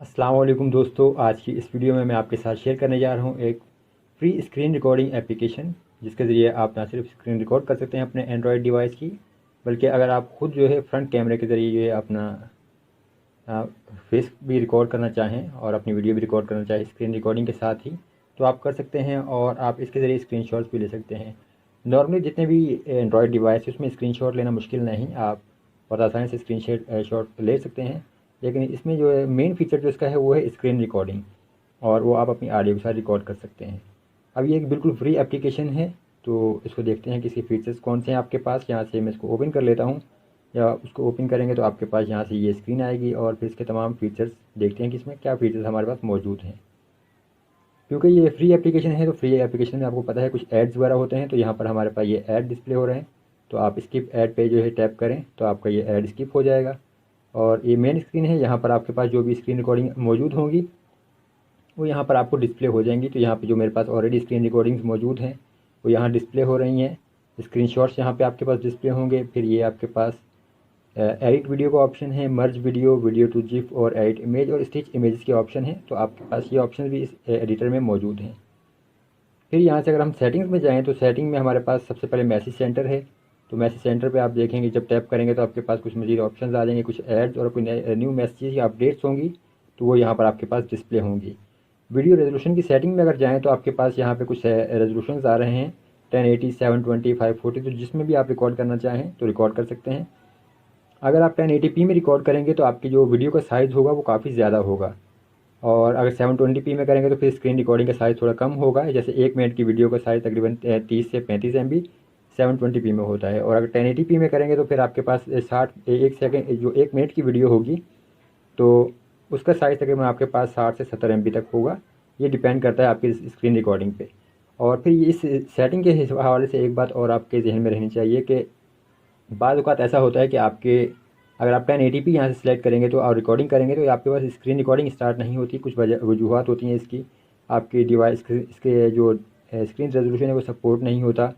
अस्सलाम वालेकुम दोस्तों, आज की इस वीडियो में मैं आपके साथ शेयर करने जा रहा हूँ एक फ्री स्क्रीन रिकॉर्डिंग एप्लीकेशन, जिसके ज़रिए आप ना सिर्फ स्क्रीन रिकॉर्ड कर सकते हैं अपने एंड्रॉयड डिवाइस की, बल्कि अगर आप खुद जो है फ्रंट कैमरे के ज़रिए जो है अपना फेस भी रिकॉर्ड करना चाहें और अपनी वीडियो भी रिकॉर्ड करना चाहें स्क्रीन रिकॉर्डिंग के साथ ही, तो आप कर सकते हैं। और आप इसके ज़रिए स्क्रीनशॉट्स भी ले सकते हैं। नॉर्मली जितने भी एंड्रॉयड डिवाइस है उसमें स्क्रीनशॉट लेना मुश्किल नहीं, आप बहुत आसानी से स्क्रीन शॉट ले सकते हैं। लेकिन इसमें जो है मेन फीचर जो इसका है वो है स्क्रीन रिकॉर्डिंग, और वो आप अपनी ऑडियो के साथ रिकॉर्ड कर सकते हैं। अब ये एक बिल्कुल फ्री एप्लीकेशन है, तो इसको देखते हैं कि इसके फीचर्स कौन से हैं आपके पास। यहाँ से मैं इसको ओपन कर लेता हूँ, या उसको ओपन करेंगे तो आपके पास यहाँ से ये स्क्रीन आएगी, और फिर इसके तमाम फीचर्स देखते हैं कि इसमें क्या फ़ीचर्स हमारे पास मौजूद हैं। क्योंकि ये फ्री एप्लीकेशन है तो फ्री एप्लीकेशन में आपको पता है कुछ एड्स वगैरह होते हैं, तो यहाँ पर हमारे पास ये ऐड डिस्प्ले हो रहे हैं। तो आप स्किप ऐड पे जो है टैप करें तो आपका ये ऐड स्किप हो जाएगा, और ये मेन स्क्रीन है। यहाँ पर आपके पास जो भी स्क्रीन रिकॉर्डिंग मौजूद होंगी वो यहाँ पर आपको डिस्प्ले हो जाएंगी। तो यहाँ पे जो मेरे पास ऑलरेडी स्क्रीन रिकॉर्डिंग्स मौजूद हैं वो यहाँ डिस्प्ले हो रही हैं। स्क्रीनशॉट्स यहाँ पे आपके पास डिस्प्ले होंगे। फिर ये आपके पास एडिट वीडियो का ऑप्शन है, मर्ज वीडियो, वीडियो टू जिफ और एडिट इमेज और स्टिच इमेजेस के ऑप्शन है। तो आपके पास ये ऑप्शन भी इस एडिटर में मौजूद हैं। फिर यहाँ से अगर हम सेटिंग्स में जाएँ तो सेटिंग में हमारे पास सबसे पहले मैसेज सेंटर है। तो मैसेज सेंटर पे आप देखेंगे जब टैप करेंगे तो आपके पास कुछ मज़ीद ऑप्शन आ जाएंगे, कुछ एड्स और कोई न्यू मैसेज या अपडेट्स होंगी तो वो यहाँ पर आपके पास डिस्प्ले होंगी। वीडियो रेजोल्यूशन की सेटिंग में अगर जाएँ तो आपके पास यहाँ पे कुछ रेजोल्यूशन आ रहे हैं, 1080, 720, 540। तो जिसमें भी आप रिकॉर्ड करना चाहें तो रिकॉर्ड कर सकते हैं। अगर आप 1080p में रिकॉर्ड करेंगे तो आपकी जो वीडियो का साइज़ होगा वो काफ़ी ज़्यादा होगा, और अगर 720p में करेंगे तो फिर स्क्रीन रिकॉर्डिंग का साइज़ थोड़ा कम होगा। जैसे 1 मिनट की वीडियो का साइज़ तकरीबन 30 से 35 MB 720p में होता है, और अगर 1080p में करेंगे तो फिर आपके पास 1 जो 1 मिनट की वीडियो होगी तो उसका साइज़ तकरीबन आपके पास 60 से 70 MB तक होगा। ये डिपेंड करता है आपकी स्क्रीन रिकॉर्डिंग पे। और फिर इस सेटिंग के हवाले से एक बात और आपके जहन में रहनी चाहिए कि बाज़ औक़ात ऐसा होता है कि आपके अगर आप 1080p यहाँ से सिलेक्ट करेंगे तो और रिकॉर्डिंग करेंगे तो आपके पास स्क्रीन रिकॉर्डिंग स्टार्ट नहीं होती। कुछ वजूहत होती हैं इसकी, आपकी डिवाइस इसके जो स्क्रीन रेजोल्यूशन है वो सपोर्ट नहीं होता,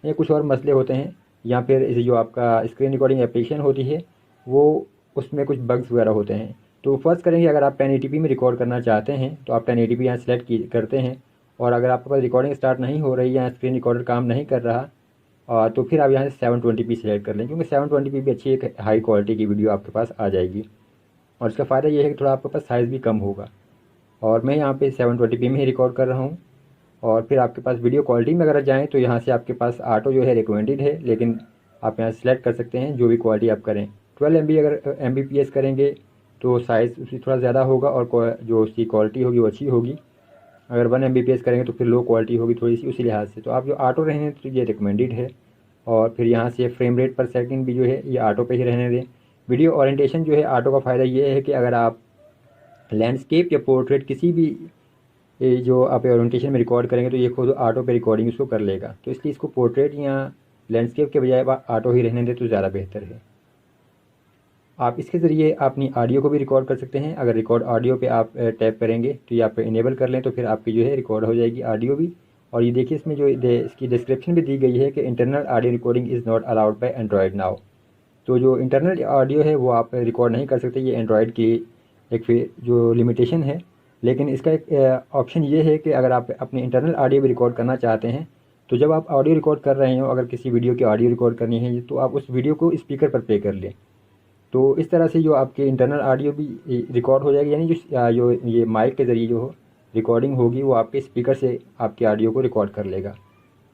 या कुछ और मसले होते हैं, या फिर इसे जो आपका स्क्रीन रिकॉर्डिंग एप्लीकेशन होती है वो उसमें कुछ बग्स वगैरह होते हैं। तो फ़र्ज़ करेंगे अगर आप 1080p में रिकॉर्ड करना चाहते हैं तो आप 1080p यहाँ सेलेक्ट करते हैं, और अगर आपके पास रिकॉर्डिंग स्टार्ट नहीं हो रही या स्क्रीन रिकॉर्डर काम नहीं कर रहा, तो फिर आप यहाँ से 720p सेलेक्ट कर लें, क्योंकि 720p भी अच्छी एक हाई क्वालिटी की वीडियो आपके पास आ जाएगी। और इसका फ़ायदा ये है कि थोड़ा आपके पास साइज़ भी कम होगा। और मैं यहाँ पे 720p में ही रिकॉर्ड कर रहा हूँ। और फिर आपके पास वीडियो क्वालिटी में अगर जाएँ तो यहाँ से आपके पास ऑटो जो है रिकमेंडेड है, लेकिन आप यहाँ सेलेक्ट कर सकते हैं जो भी क्वालिटी आप करें। 12 MB अगर Mbps करेंगे तो साइज़ उसकी थोड़ा ज़्यादा होगा, और जो उसकी क्वालिटी होगी वो अच्छी होगी। अगर 1 Mbps करेंगे तो फिर लो क्वालिटी होगी थोड़ी सी, उसी लिहाज से। तो आप जो ऑटो रहने तो ये रिकमेंडेड है। और फिर यहाँ से फ्रेम रेट पर सेकंड भी जो है ये ऑटो पे ही रहने दें। वीडियो ओरिएंटेशन जो है ऑटो का फ़ायदा ये है कि अगर आप लैंडस्केप या पोर्ट्रेट किसी भी जो आप ओरिएंटेशन में रिकॉर्ड करेंगे तो ये खुद ऑटो पे रिकॉर्डिंग इसको कर लेगा। तो इसलिए इसको पोर्ट्रेट या लैंडस्केप के बजाय ऑटो ही रहने दें तो ज़्यादा बेहतर है। आप इसके ज़रिए अपनी ऑडियो को भी रिकॉर्ड कर सकते हैं। अगर रिकॉर्ड ऑडियो पे आप टैप करेंगे तो ये आप इनेबल कर लें तो फिर आपकी जो है रिकॉर्ड हो जाएगी ऑडियो भी। और ये देखिए इसमें जो इसकी डिस्क्रिप्शन भी दी गई है कि internal audio recording is not allowed by Android now. तो जो इंटरनल ऑडियो है वो आप रिकॉर्ड नहीं कर सकते, ये एंड्रॉयड की एक फिर जो लिमिटेशन है। लेकिन इसका एक ऑप्शन ये है कि अगर आप अपनी इंटरनल ऑडियो भी रिकॉर्ड करना चाहते हैं तो जब आप ऑडियो रिकॉर्ड कर रहे हो, अगर किसी वीडियो की ऑडियो रिकॉर्ड करनी है तो आप उस वीडियो को स्पीकर पर प्ले कर लें। तो इस तरह से जो आपके इंटरनल ऑडियो भी रिकॉर्ड हो जाएगी, यानी जो ये माइक के ज़रिए जो रिकॉर्डिंग होगी वो आपके स्पीकर से आपके ऑडियो को रिकॉर्ड कर लेगा।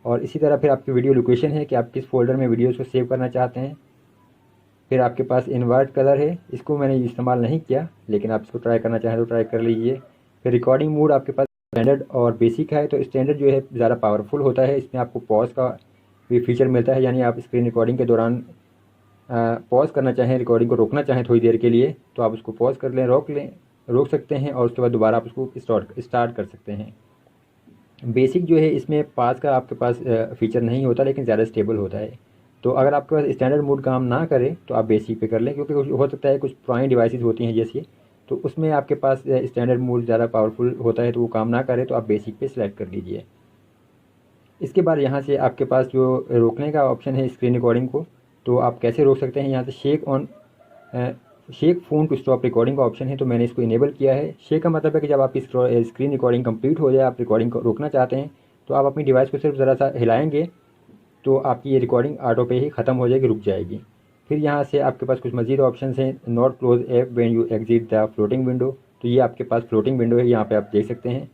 और इसी तरह फिर आपकी वीडियो लोकेशन है कि आप किस फोल्डर में वीडियोज़ को सेव करना चाहते हैं। फिर आपके पास इन्वर्ट कलर है, इसको मैंने इस्तेमाल नहीं किया, लेकिन आप इसको ट्राई करना चाहें तो ट्राई कर लीजिए। फिर रिकॉर्डिंग मोड आपके पास स्टैंडर्ड और बेसिक है। तो स्टैंडर्ड जो है ज़्यादा पावरफुल होता है, इसमें आपको पॉज का भी फीचर मिलता है, यानी आप स्क्रीन रिकॉर्डिंग के दौरान पॉज़ करना चाहें, रिकॉर्डिंग को रोकना चाहें थोड़ी देर के लिए तो आप उसको पॉज़ कर लें, रोक सकते हैं, और उसके बाद दोबारा आप उसको स्टार्ट कर सकते हैं। बेसिक जो है इसमें पास का आपके पास फ़ीचर नहीं होता, लेकिन ज़्यादा स्टेबल होता है। तो अगर आपके पास स्टैंडर्ड मोड काम ना करे तो आप बेसिक पे कर लें, क्योंकि हो सकता है कुछ पुरानी डिवाइसेस होती हैं जैसे, तो उसमें आपके पास स्टैंडर्ड मोड ज़्यादा पावरफुल होता है तो वो काम ना करे तो आप बेसिक पे सिलेक्ट कर लीजिए। इसके बाद यहाँ से आपके पास जो रोकने का ऑप्शन है स्क्रीन रिकॉर्डिंग को, तो आप कैसे रोक सकते हैं। यहाँ से shake on shake phone to stop recording का ऑप्शन है, तो मैंने इसको इनेबल किया है। शेक का मतलब है कि जब आपकी स्क्रीन रिकॉर्डिंग कंप्लीट हो जाए, आप रिकॉर्डिंग को रोकना चाहते हैं, तो आप अपनी डिवाइस को सिर्फ ज़रा सा हिलाएंगे तो आपकी ये रिकॉर्डिंग ऑटो पे ही ख़त्म हो जाएगी, रुक जाएगी। फिर यहाँ से आपके पास कुछ मज़ीद ऑप्शन हैं। Not close app when you exit the floating window, तो ये आपके पास फ्लोटिंग विंडो है, यहाँ पे आप देख सकते हैं।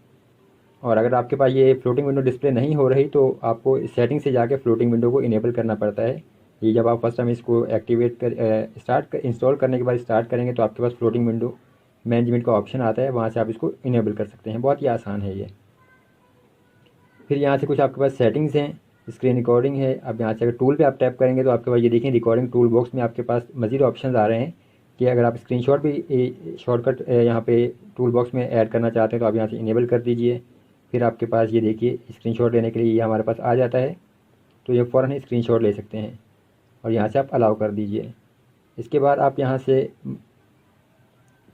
और अगर आपके पास ये फ्लोटिंग विंडो डिस्प्ले नहीं हो रही तो आपको सेटिंग से जाके फ्लोटिंग विंडो को इनेबल करना पड़ता है। ये जब आप फर्स्ट टाइम इसको एक्टिवेट कर इंस्टॉल करने के बाद स्टार्ट करेंगे तो आपके पास फ्लोटिंग विंडो मैनेजमेंट का ऑप्शन आता है, वहाँ से आप इसको इनेबल कर सकते हैं। बहुत ही आसान है ये। फिर यहाँ से कुछ आपके पास सेटिंग्स हैं, स्क्रीन रिकॉर्डिंग है। अब यहाँ से अगर टूल पे आप टैप करेंगे तो आपके पास ये देखें रिकॉर्डिंग टूल बॉक्स में आपके पास मज़ीद ऑप्शन आ रहे हैं कि अगर आप स्क्रीनशॉट भी शॉर्टकट यहाँ पे टूल बॉक्स में ऐड करना चाहते हैं तो आप यहाँ से इनेबल कर दीजिए। फिर आपके पास ये देखिए स्क्रीनशॉट लेने के लिए ये हमारे पास आ जाता है, तो ये फ़ौरन ही स्क्रीनशॉट ले सकते हैं और यहाँ से आप अलाउ कर दीजिए। इसके बाद आप यहाँ से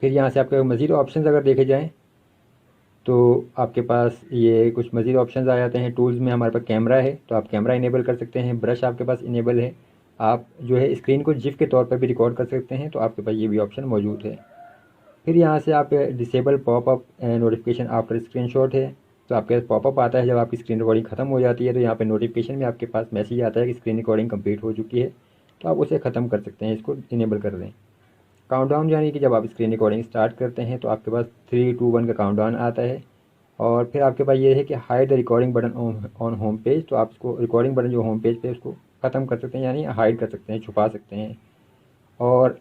फिर यहाँ से आपके मज़ीद ऑप्शन अगर देखे जाएँ तो आपके पास ये कुछ मज़ीद ऑप्शंस आ जाते हैं। टूल्स में हमारे पास कैमरा है, तो आप कैमरा इनेबल कर सकते हैं। ब्रश आपके पास इनेबल है, आप जो है स्क्रीन को जिफ के तौर पर भी रिकॉर्ड कर सकते हैं, तो आपके पास ये भी ऑप्शन मौजूद है। फिर यहाँ से आप disable popup notification after screenshot है, तो आपके पास पॉपअप आता है जब आपकी स्क्रीन रिकॉर्डिंग ख़त्म हो जाती है, तो यहाँ पे नोटिफिकेशन में आपके पास मैसेज आता है कि स्क्रीन रिकॉर्डिंग कंप्लीट हो चुकी है, तो आप उसे ख़त्म कर सकते हैं, इसको इनेबल कर दें। काउंटडाउन यानी कि जब आप स्क्रीन रिकॉर्डिंग स्टार्ट करते हैं तो आपके पास 3, 2, 1 का काउंटडाउन आता है। और फिर आपके पास ये है कि hide the recording button on home page, तो आप इसको रिकॉर्डिंग बटन जो होम पेज पे उसको ख़त्म कर सकते हैं, यानी हाइड कर सकते हैं, छुपा सकते हैं। और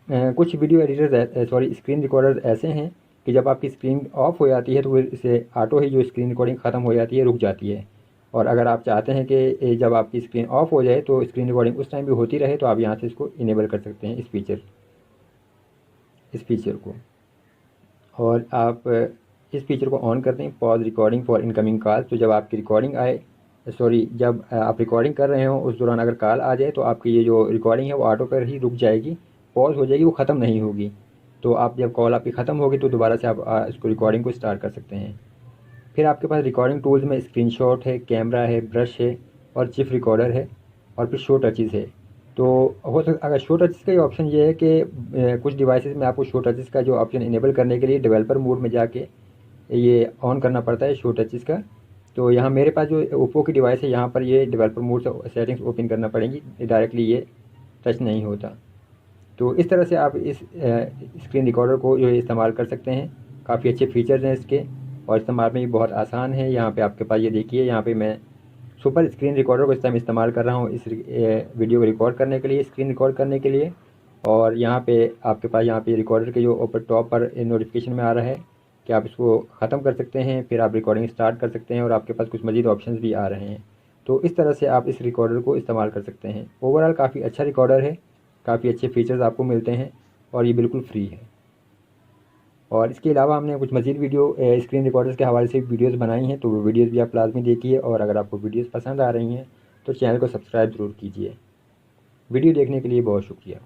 कुछ वीडियो एडिटर्स स्क्रीन रिकॉर्डर्स ऐसे हैं कि जब आपकी स्क्रीन ऑफ हो जाती है तो फिर इसे ऑटो ही जो स्क्रीन रिकॉर्डिंग ख़त्म हो जाती है, रुक जाती है। और अगर आप चाहते हैं कि जब आपकी स्क्रीन ऑफ हो जाए तो स्क्रीन रिकॉर्डिंग उस टाइम भी होती रहे, तो आप यहाँ से इसको इनेबल कर सकते हैं, इस फीचर को। और आप इस फीचर को ऑन करते हैं, pause recording for incoming call, तो जब आपकी रिकॉर्डिंग आए जब आप रिकॉर्डिंग कर रहे हो उस दौरान अगर कॉल आ जाए तो आपकी ये जो रिकॉर्डिंग है वो ऑटो पर ही रुक जाएगी, पॉज हो जाएगी, वो ख़त्म नहीं होगी। तो आप जब कॉल आपकी ख़त्म होगी तो दोबारा से आप इसको रिकॉर्डिंग को स्टार्ट कर सकते हैं। फिर आपके पास रिकॉर्डिंग टूल्स में स्क्रीनशॉट है, कैमरा है, ब्रश है और चिप रिकॉर्डर है और फिर शो टचेस है। तो हो सकता अगर शो टचेस का ये ऑप्शन ये है कि कुछ डिवाइसेस में आपको शो टचेस का जो ऑप्शन इनेबल करने के लिए डेवलपर मोड में जाके ये ऑन करना पड़ता है शो टचेस का। तो यहाँ मेरे पास जो ओप्पो की डिवाइस है यहाँ पर ये डेवलपर मोड से सेटिंग्स ओपन करना पड़ेंगी, डायरेक्टली ये टच नहीं होता। तो इस तरह से आप इस स्क्रीन रिकॉर्डर को जो है इस्तेमाल कर सकते हैं। काफ़ी अच्छे फीचर्स हैं इसके और इस्तेमाल में भी बहुत आसान है। यहाँ पे आपके पास ये देखिए, यहाँ पे मैं सुपर स्क्रीन रिकॉर्डर को इस टाइम इस्तेमाल कर रहा हूँ इस वीडियो को रिकॉर्ड करने के लिए, स्क्रीन रिकॉर्ड करने के लिए। और यहाँ पे आपके पास यहाँ पे रिकॉर्डर के जो ऊपर टॉप पर नोटिफिकेशन में आ रहा है कि आप इसको ख़त्म कर सकते हैं, फिर आप रिकॉर्डिंग स्टार्ट कर सकते हैं और आपके पास कुछ मज़ीद ऑप्शंस भी आ रहे हैं। तो इस तरह से आप इस रिकॉर्डर को इस्तेमाल कर सकते हैं। ओवरऑल काफ़ी अच्छा रिकॉर्डर है, काफ़ी अच्छे फीचर्स आपको मिलते हैं और ये बिल्कुल फ्री है। और इसके अलावा हमने कुछ मज़ीद वीडियो स्क्रीन रिकॉर्डर्स के हवाले से वीडियोस बनाई हैं, तो वो वीडियोस भी आप लाजमी देखिए। और अगर आपको वीडियोस पसंद आ रही हैं तो चैनल को सब्सक्राइब ज़रूर कीजिए। वीडियो देखने के लिए बहुत शुक्रिया।